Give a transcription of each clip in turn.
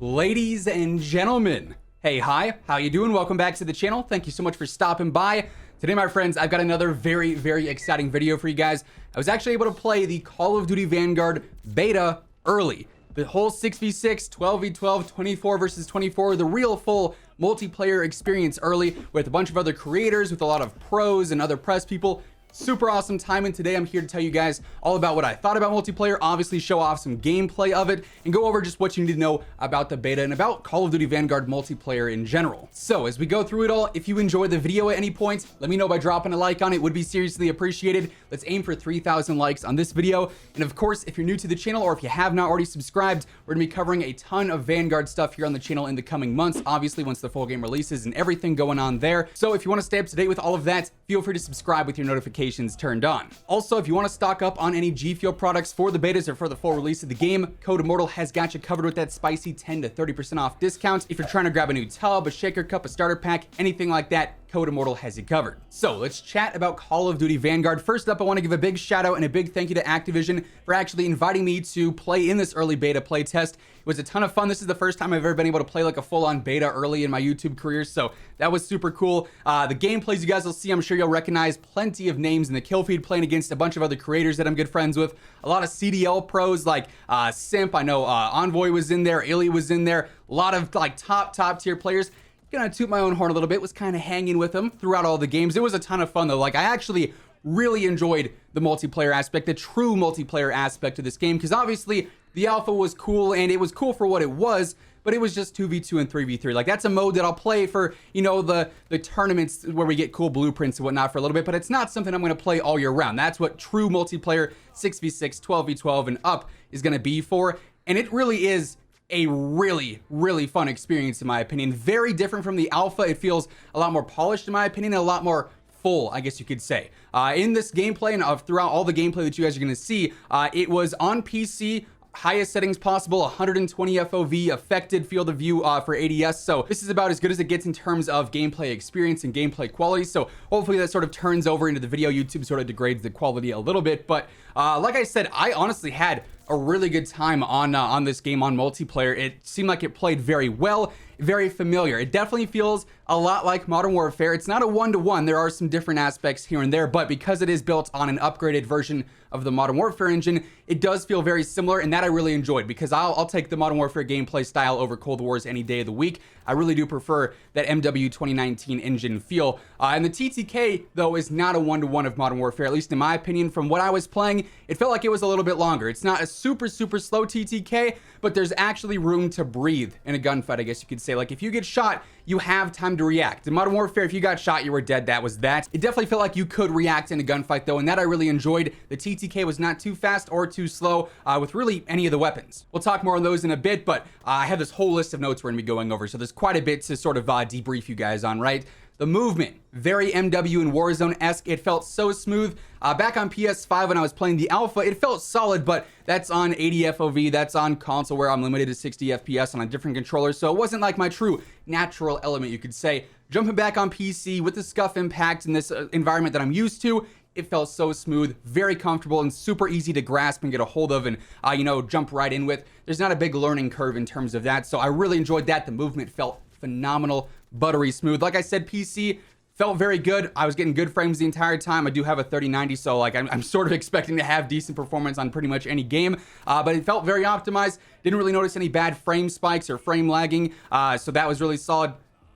Ladies and gentlemen, hey, hi, how you doing? Welcome back to the channel. Thank you so much for stopping by. Today, my friends, I've got another very exciting video for you guys. I was actually able to play the Call of Duty Vanguard beta early. The whole 6v6, 12v12, 24 versus 24, the real full multiplayer experience early with a bunch of other creators, with a lot of pros and other press people. Super awesome time, and today I'm here to tell you guys all about what I thought about multiplayer, obviously show off some gameplay of it, and go over just what you need to know about the beta and about Call of Duty Vanguard multiplayer in general. So as we go through it all, if you enjoyed the video at any point, let me know by dropping a like on it. Would be seriously appreciated. Let's aim for 3,000 likes on this video. And of course, if you're new to the channel or if you have not already subscribed, we're gonna be covering a ton of Vanguard stuff here on the channel in the coming months, obviously once the full game releases and everything going on there. So if you want to stay up to date with all of that, feel free to subscribe with your notifications turned on. Also, if you want to stock up on any G Fuel products for the betas or for the full release of the game, Code Immortal has got you covered with that spicy 10 to 30% off discount. If you're trying to grab a new tub, a shaker cup, a starter pack, anything like that, Code Immortal has you covered. So let's chat about Call of Duty Vanguard. First up, I want to give a big shout out and a big thank you to Activision for actually inviting me to play in this early beta play test. It was a ton of fun. This is the first time I've ever been able to play like a full-on beta early in my YouTube career, so that was super cool. The gameplays you guys will see, I'm sure you'll recognize plenty of names in the kill feed, playing against a bunch of other creators that I'm good friends with. A lot of CDL pros like Simp, I know Envoy was in there, Illy was in there, a lot of like top tier players. Gonna toot my own horn a little bit, was kind of hanging with them throughout all the games. It was a ton of fun though. Like, I actually really enjoyed the multiplayer aspect, the true multiplayer aspect of this game, because obviously the alpha was cool and it was cool for what it was, but it was just 2v2 and 3v3. Like, that's a mode that I'll play for, you know, the tournaments where we get cool blueprints and whatnot for a little bit, but it's not something I'm going to play all year round. That's what true multiplayer 6v6, 12v12 and up is going to be for, and it really is a really fun experience in my opinion. Very different from the alpha. It feels a lot more polished in my opinion, and a lot more full, I guess you could say. In this gameplay and throughout all the gameplay that you guys are going to see, it was on PC, highest settings possible, 120 FOV, affected field of view for ADS. So this is about as good as it gets in terms of gameplay experience and gameplay quality. So hopefully that sort of turns over into the video. YouTube sort of degrades the quality a little bit, but like I said, I honestly had a really good time on this game on multiplayer. It seemed like it played very well, very familiar. It definitely feels a lot like Modern Warfare. It's not a one-to-one. There are some different aspects here and there, but because it is built on an upgraded version of the Modern Warfare engine, it does feel very similar, and that I really enjoyed, because I'll take the Modern Warfare gameplay style over Cold War's any day of the week. I really do prefer that MW 2019 engine feel. And the TTK, though, is not a one-to-one of Modern Warfare, at least in my opinion. From what I was playing, it felt like it was a little bit longer. It's not a super slow TTK, but there's actually room to breathe in a gunfight, I guess you could say. Like, if you get shot, you have time to react. In Modern Warfare, if you got shot, you were dead. That was that. It definitely felt like you could react in a gunfight, though, and that I really enjoyed. The TTK was not too fast or too slow with really any of the weapons. We'll talk more on those in a bit, but I have this whole list of notes we're going to be going over, so there's quite a bit to sort of debrief you guys on, right? The movement, very MW and Warzone-esque. It felt so smooth. Back on PS5 when I was playing the alpha, it felt solid, but that's on 80 FOV, that's on console where I'm limited to 60 FPS on a different controller, so it wasn't like my true natural element, you could say. Jumping back on PC with the scuff impact in this environment that I'm used to, it felt so smooth, very comfortable, and super easy to grasp and get a hold of and, you know, jump right in with. There's not a big learning curve in terms of that, so I really enjoyed that. The movement felt phenomenal, buttery smooth. Like I said, PC felt very good. I was getting good frames the entire time. I do have a 3090, so like I'm sort of expecting to have decent performance on pretty much any game, but it felt very optimized. Didn't really notice any bad frame spikes or frame lagging, so that was really solid.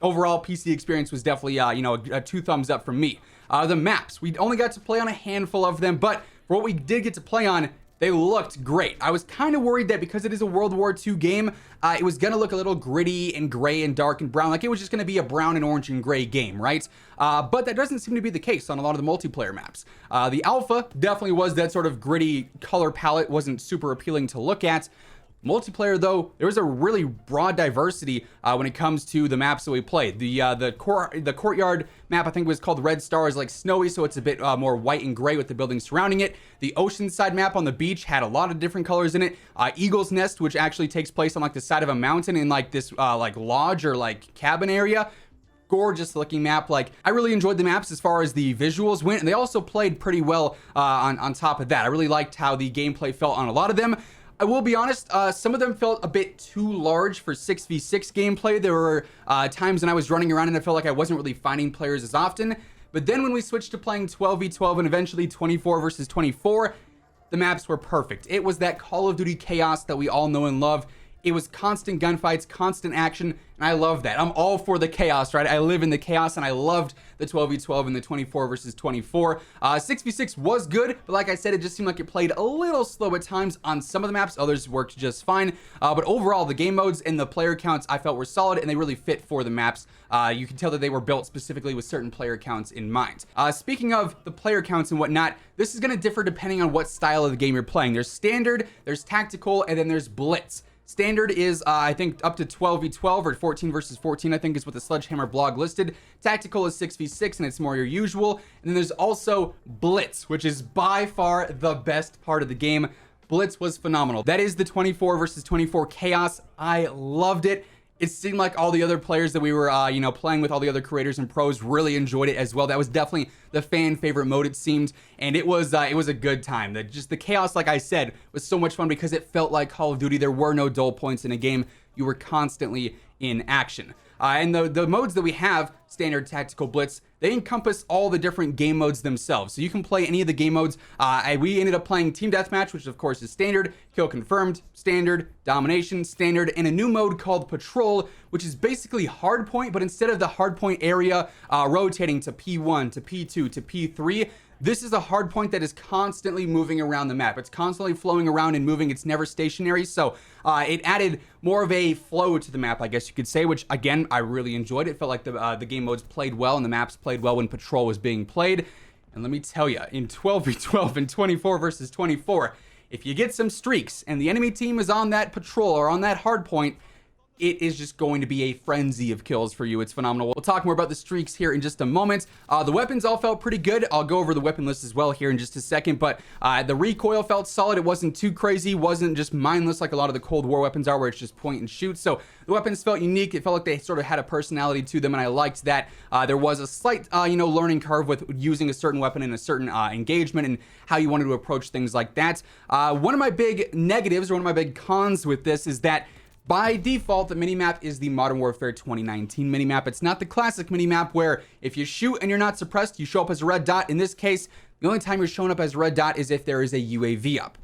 Overall, PC experience was definitely, you know, a 2 thumbs up from me. The maps, we only got to play on a handful of them, but for what we did get to play on, they looked great. I was kind of worried that because it is a World War II game, it was going to look a little gritty and gray and dark and brown. Like, it was just going to be a brown and orange and gray game, right? But that doesn't seem to be the case on a lot of the multiplayer maps. The alpha definitely was that sort of gritty color palette, wasn't super appealing to look at. Multiplayer, though, there was a really broad diversity when it comes to the maps that we played. The courtyard map, I think, was called Red Star, is like snowy, so it's a bit more white and gray with the buildings surrounding it. The Oceanside map on the beach had a lot of different colors in it. Eagle's Nest, which actually takes place on like the side of a mountain in like this like lodge or like cabin area. Gorgeous looking map. Like, I really enjoyed the maps as far as the visuals went, and they also played pretty well on top of that. I really liked how the gameplay felt on a lot of them. I will be honest, some of them felt a bit too large for 6v6 gameplay. There were times when I was running around and I felt like I wasn't really finding players as often. But then when we switched to playing 12v12 and eventually 24 versus 24, the maps were perfect. It was that Call of Duty chaos that we all know and love. It was constant gunfights, constant action, and I love that. I'm all for the chaos, right? I live in the chaos, and I loved the 12v12 and the 24 versus 24. 6v6 was good, but like I said, it just seemed like it played a little slow at times on some of the maps. Others worked just fine. But overall, the game modes and the player counts I felt were solid, and they really fit for the maps. You can tell that they were built specifically with certain player counts in mind. Speaking of the player counts and whatnot, this is going to differ depending on what style of the game you're playing. There's standard, there's tactical, and then there's blitz. Standard is, I think, up to 12v12 or 14 versus 14, I think is what the Sledgehammer blog listed. Tactical is 6v6, and it's more your usual. And then there's also Blitz, which is by far the best part of the game. Blitz was phenomenal. That is the 24 versus 24 chaos. I loved it. It seemed like all the other players that we were, playing with, all the other creators and pros really enjoyed it as well. That was definitely the fan favorite mode, it seemed, and it was a good time. The chaos, like I said, was so much fun because it felt like Call of Duty. There were no dull points in a game. You were constantly in action. And the modes that we have, standard, tactical, blitz, they encompass all the different game modes themselves. So you can play any of the game modes. We ended up playing Team Deathmatch, which of course is standard, Kill Confirmed, standard, Domination, standard, and a new mode called Patrol, which is basically hardpoint, but instead of the hardpoint area rotating to P1, to P2, to P3, this is a hard point that is constantly moving around the map. It's constantly flowing around and moving. It's never stationary. So it added more of a flow to the map, I guess you could say, which again, I really enjoyed. It felt like the game modes played well and the maps played well when Patrol was being played. And let me tell you, in 12v12 and 24 versus 24, if you get some streaks and the enemy team is on that Patrol or on that hard point, it is just going to be a frenzy of kills for you. It's phenomenal. We'll talk more about the streaks here in just a moment. The weapons all felt pretty good. I'll go over the weapon list as well here in just a second, but the recoil felt solid. It wasn't too crazy, wasn't just mindless like a lot of the Cold War weapons are, where it's just point and shoot. So the weapons felt unique. It felt like they sort of had a personality to them, and I liked that. There was a slight, learning curve with using a certain weapon in a certain engagement and how you wanted to approach things like that. One of my big negatives, or one of my big cons with this is that by default, the minimap is the Modern Warfare 2019 minimap. It's not the classic minimap where if you shoot and you're not suppressed, you show up as a red dot. In this case, the only time you're showing up as a red dot is if there is a UAV up,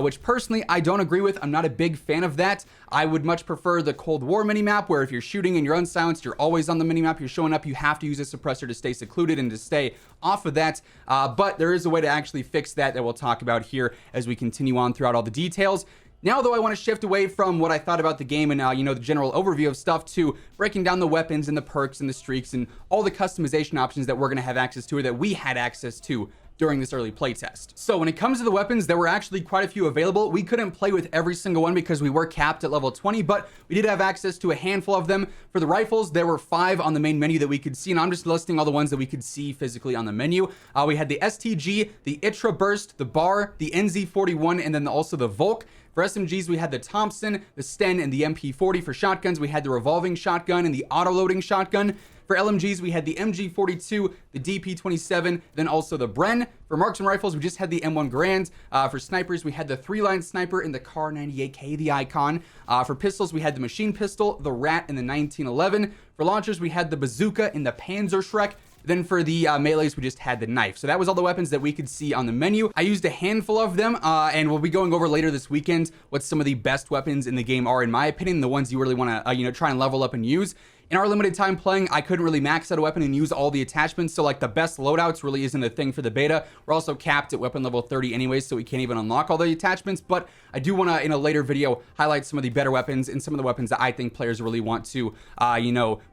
which personally I don't agree with. I'm not a big fan of that. I would much prefer the Cold War minimap where if you're shooting and you're unsilenced, you're always on the minimap, you're showing up, you have to use a suppressor to stay secluded and to stay off of that. But there is a way to actually fix that we'll talk about here as we continue on throughout all the details. Now, though, I want to shift away from what I thought about the game and, the general overview of stuff to breaking down the weapons and the perks and the streaks and all the customization options that we're going to have access to, or that we had access to during this early playtest. So when it comes to the weapons, there were actually quite a few available. We couldn't play with every single one because we were capped at level 20, but we did have access to a handful of them. For the rifles, there were 5 on the main menu that we could see, and I'm just listing all the ones that we could see physically on the menu. We had the STG, the ITRA Burst, the BAR, the NZ41, and then also the Volk. For SMGs, we had the Thompson, the Sten, and the MP40. For shotguns, we had the revolving shotgun and the auto-loading shotgun. For LMGs, we had the MG42, the DP27, then also the Bren. For marksman rifles, we just had the M1 Garand. For snipers, we had the 3-line sniper and the Kar 98K, the Icon. For pistols, we had the machine pistol, the Rat, and the 1911. For launchers, we had the bazooka and the Panzerschreck. Then for the melees, we just had the knife. So that was all the weapons that we could see on the menu. I used a handful of them, and we'll be going over later this weekend what some of the best weapons in the game are, in my opinion, the ones you really want to, try and level up and use. In our limited time playing, I couldn't really max out a weapon and use all the attachments, so like the best loadouts really isn't a thing for the beta. We're also capped at weapon level 30 anyways, so we can't even unlock all the attachments, but I do want to, in a later video, highlight some of the better weapons and some of the weapons that I think players really want to,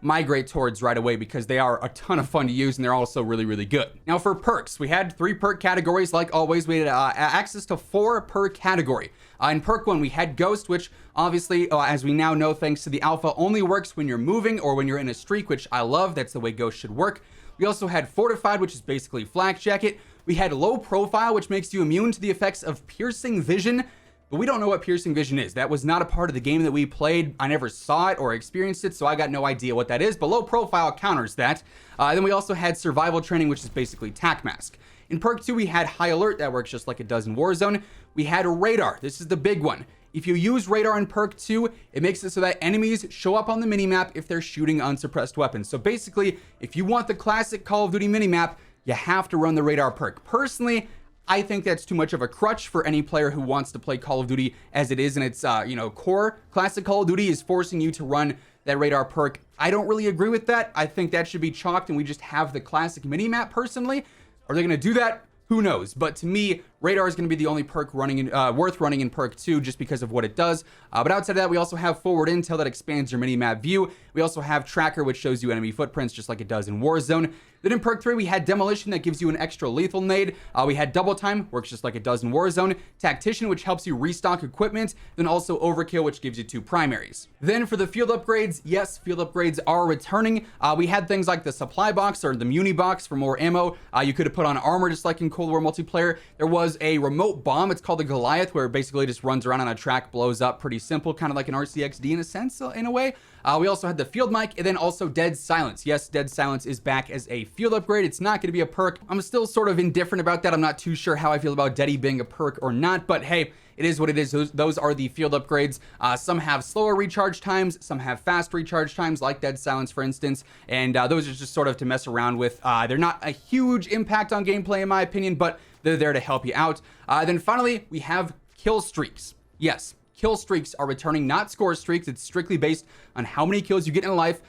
migrate towards right away, because they are a ton of fun to use and they're also really, really good. Now for perks, we had 3 perk categories. Like always, we had access to 4 per category. In perk 1, we had Ghost, which obviously, as we now know, thanks to the alpha, only works when you're moving or when you're in a streak, which I love. That's the way Ghost should work. We also had Fortified, which is basically Flak Jacket. We had Low Profile, which makes you immune to the effects of Piercing Vision, but we don't know what Piercing Vision is. That was not a part of the game that we played. I never saw it or experienced it, so I got no idea what that is, but Low Profile counters that. Then we also had Survival Training, which is basically Tac Mask. In perk 2, we had High Alert. That works just like it does in Warzone. We had Radar. This is the big one. if you use radar in perk 2, it makes it so that enemies show up on the minimap if they're shooting unsuppressed weapons. So basically, if you want the classic Call of Duty minimap, you have to run the radar perk. Personally, I think that's too much of a crutch for any player who wants to play Call of Duty as it is in its core. Classic Call of Duty is forcing you to run that radar perk. I don't really agree with that. I think that should be chalked and we just have the classic minimap personally. Are they going to do that? Who knows? But to me, radar is going to be the only perk worth running in perk 2 just because of what it does. But outside of that, we also have forward intel that expands your minimap view. We also have tracker, which shows you enemy footprints just like it does in Warzone. Then in perk 3, we had demolition that gives you an extra lethal nade. We had double time, works just like it does in Warzone. Tactician, which helps you restock equipment. Then also overkill, which gives you 2 primaries. Then for the field upgrades, yes, field upgrades are returning. We had things like the supply box or the muni box for more ammo. You could have put on armor just like in Cold War multiplayer. There was a remote bomb. It's called the Goliath, where it basically just runs around on a track, blows up. Pretty simple, kind of like an RCXD in a sense, in a way. We also had the field mic and then also Dead Silence. Yes, Dead Silence is back as a field upgrade. It's not going to be a perk. I'm still sort of indifferent about that. I'm not too sure how I feel about Deady being a perk or not, but hey, it is what it is. Those are the field upgrades. Some have slower recharge times, some have fast recharge times, like Dead Silence, for instance, and those are just sort of to mess around with. They're not a huge impact on gameplay, in my opinion, but they're there to help you out. Then finally, we have kill streaks. Yes, kill streaks are returning, not score streaks. It's strictly based on how many kills you get in life.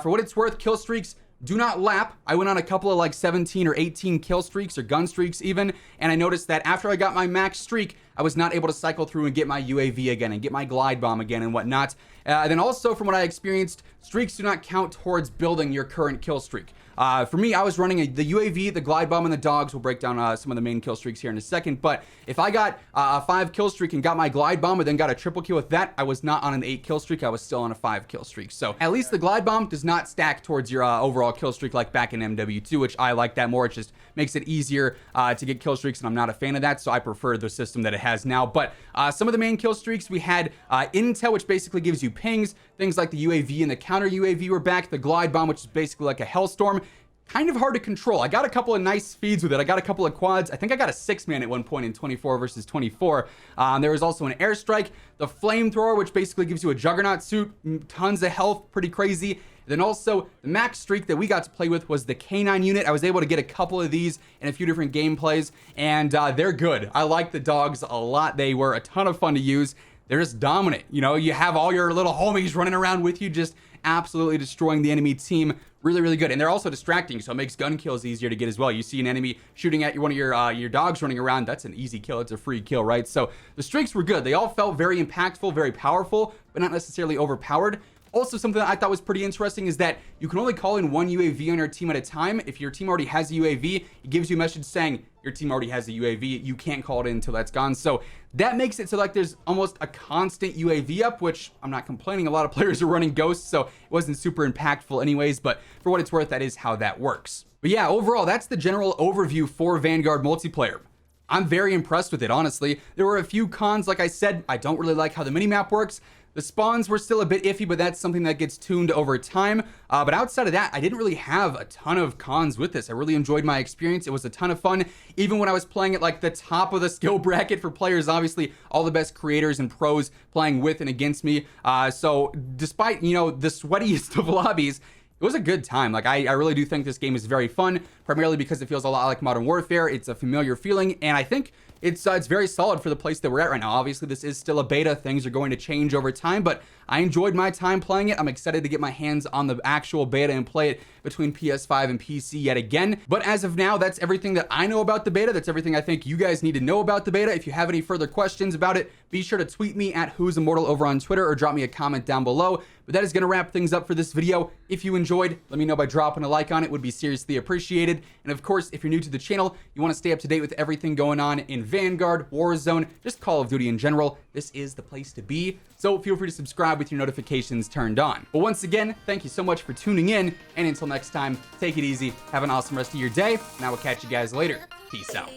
For what it's worth, kill streaks do not lap. I went on a couple of like 17 or 18 kill streaks or gun streaks even, and I noticed that after I got my max streak, I was not able to cycle through and get my UAV again and get my glide bomb again and whatnot. Then also from what I experienced, streaks do not count towards building your current kill streak. For me, I was running the UAV, the glide bomb, and the dogs. We'll break down some of the main kill streaks here in a second. But if I got a 5 kill streak and got my glide bomb and then got a triple kill with that, I was not on an 8 kill streak. I was still on a 5 kill streak. So at least the glide bomb does not stack towards your overall kill streak like back in MW2, which I like that more. It just makes it easier to get kill streaks, and I'm not a fan of that. So I prefer the system that it has now. But some of the main kill streaks, we had intel, which basically gives you pings. Things like the UAV and the counter UAV were back. The glide bomb, which is basically like a hellstorm. Kind of hard to control. I got a couple of nice feeds with it. I got a couple of quads. I think I got a 6-man at one point in 24 versus 24. There was also an airstrike, the flamethrower, which basically gives you a juggernaut suit, tons of health, pretty crazy. Then also the max streak that we got to play with was the K9 unit. I was able to get a couple of these in a few different gameplays, and they're good. I like the dogs a lot. They were a ton of fun to use. They're just dominant. You know, you have all your little homies running around with you, just absolutely destroying the enemy team. Really, really good. And they're also distracting, so it makes gun kills easier to get as well. You see an enemy shooting at one of your dogs running around, that's an easy kill. It's a free kill, right? So the streaks were good. They all felt very impactful, very powerful, but not necessarily overpowered. Also, something that I thought was pretty interesting is that you can only call in 1 UAV on your team at a time. If your team already has a UAV, it gives you a message saying your team already has a UAV. You can't call it in until that's gone. So that makes it so like there's almost a constant UAV up, which I'm not complaining. A lot of players are running ghosts, so it wasn't super impactful anyways. But for what it's worth, that is how that works. But yeah, overall, that's the general overview for Vanguard multiplayer. I'm very impressed with it, honestly. There were a few cons, like I said. I don't really like how the minimap works. The spawns were still a bit iffy, but that's something that gets tuned over time. But outside of that, I didn't really have a ton of cons with this. I really enjoyed my experience. It was a ton of fun. Even when I was playing at like the top of the skill bracket for players, obviously all the best creators and pros playing with and against me. So despite, you know, the sweatiest of lobbies, it was a good time. Like, I really do think this game is very fun, primarily because it feels a lot like Modern Warfare. It's a familiar feeling, and I think it's very solid for the place that we're at right now. Obviously, this is still a beta. Things are going to change over time, but I enjoyed my time playing it. I'm excited to get my hands on the actual beta and play it between PS5 and PC yet again. But as of now, that's everything that I know about the beta. That's everything I think you guys need to know about the beta. If you have any further questions about it, be sure to tweet me at Who's Immortal over on Twitter or drop me a comment down below. But that is going to wrap things up for this video. If you enjoyed, let me know by dropping a like on it. Would be seriously appreciated. And of course, if you're new to the channel, you want to stay up to date with everything going on in Vanguard, Warzone, just Call of Duty in general, this is the place to be. So feel free to subscribe with your notifications turned on. But once again, thank you so much for tuning in. And until next time, take it easy. Have an awesome rest of your day. And I will catch you guys later. Peace out.